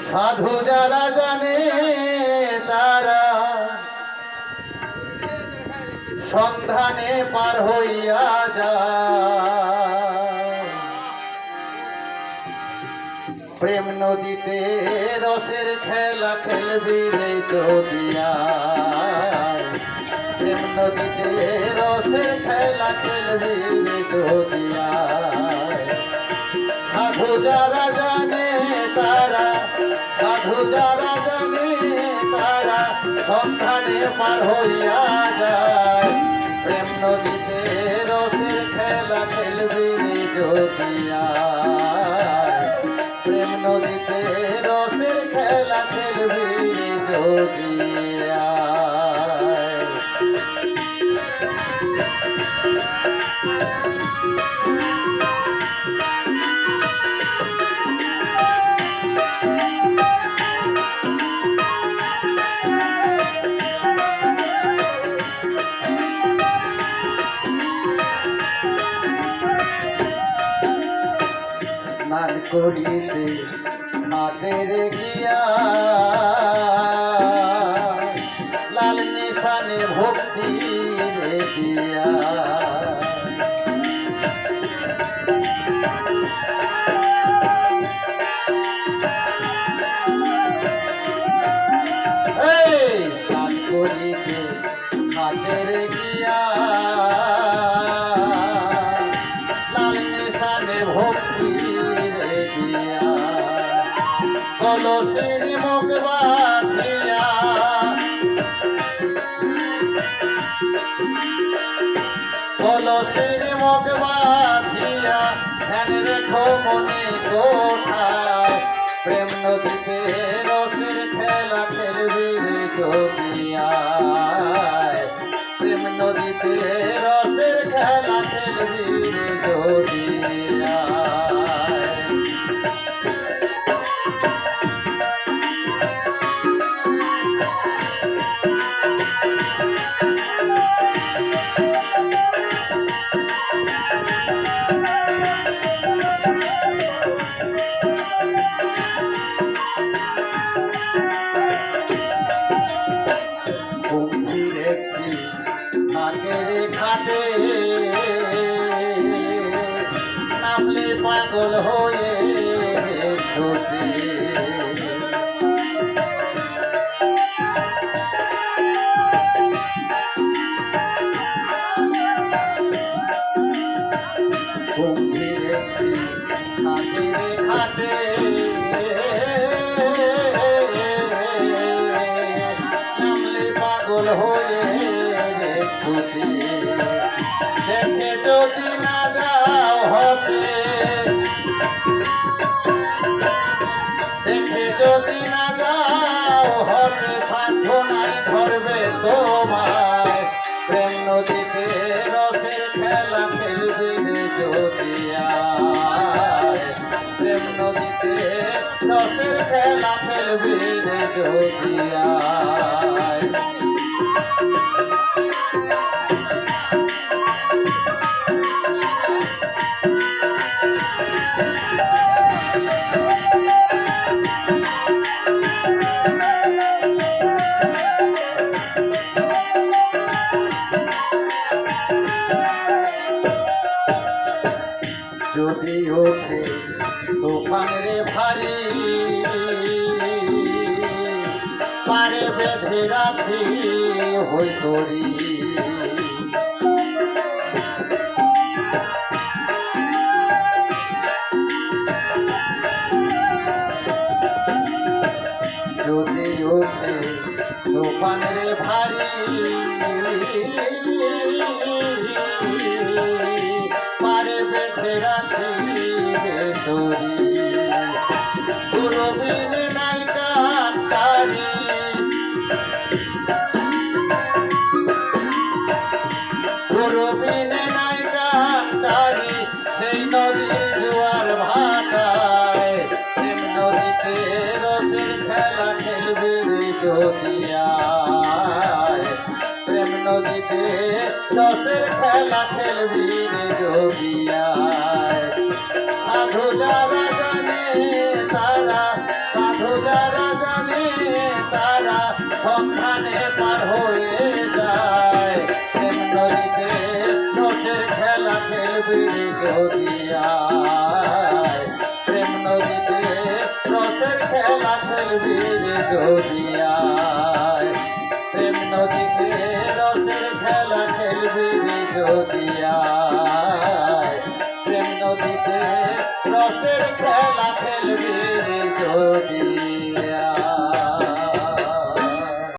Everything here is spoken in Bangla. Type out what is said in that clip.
সাধু যারা জানে তারা সন্ধানে পার হইয়া যায়। প্রেম নদীতে রসের খেলা খেলবি রে যদিয়া, প্রেম নদীতে রসের খেলা খেলবি রে যদিয়া। সাধু যারা জানে তারা, সাধু যারা জানে তারা সন্ধানে পার হইয়া যায়। প্রেম নদীতে রসের খেলা খেলবি রে যদিয়া, প্রেম নদীতে রসের খেলা খেলবি রে যদিয়া। স্নান করিতে হাতের গিয়া লাল নিশানে ভক্তি রে দিয়া। স্নান করিতে হাতের গিয়া লাল নিশানে ভক্তি রে দিয়া। কলসের মুখ বাঁধিয়া, কলসের মুখ বাঁধিয়া ধ্যান রেখো মনে কোঠায়। প্রেম নদীতে রসের খেলা খেলবি রে যদিয়া, প্রেম নদীতে রসের খেলা খেলবি রে যদিয়া। ঘাটে নামলে পাগল হয়ে ছোটে। গম্ভীর একটি ঘাটের ঘাটে নামলে পাগল হয়ে ছুটে। দেখে যদি না যাও হতে, দেখে যদি না যাও হতে সাধ্য নাই ধরবে তোমায়। প্রেম নদীতে রসের খেলা খেলবি রে যদিয়া, প্রেম নদীতে রসের খেলা খেলবি রে যদিয়া। যদি ওঠে তুফান রে ভারী পারে বেঁধে রাখি হই তরি। যদি ওঠে তুফান রে ভারী পারে বেঁধে রাখি তরি। দূরবীন নাই কান্তারি, দূরবীন নাই কান্তারি সেই নদীর জোয়ার ভাটায়। প্রেম নদীতে রসের খেলা খেলবি রে যদিয়া, প্রেম নদীতে রসের খেলা খেলবি রে যোগিয়ায় সাধু যারা জানে তারা সাধু যারা জানে তারা সন্ধানে পার হয়ে যায় প্রেম নদীতে রসের খেলা খেলবি রে যোগিয়ায় প্রেম নদীতে রসের খেলা খেলবি রে যোগিয়ায় প্রেম নদীতে রসের খেলা খেলবি রে যোগিয়ায় প্রেম নদীতে রসের খেলা খেলবি রে যোগিয়ায়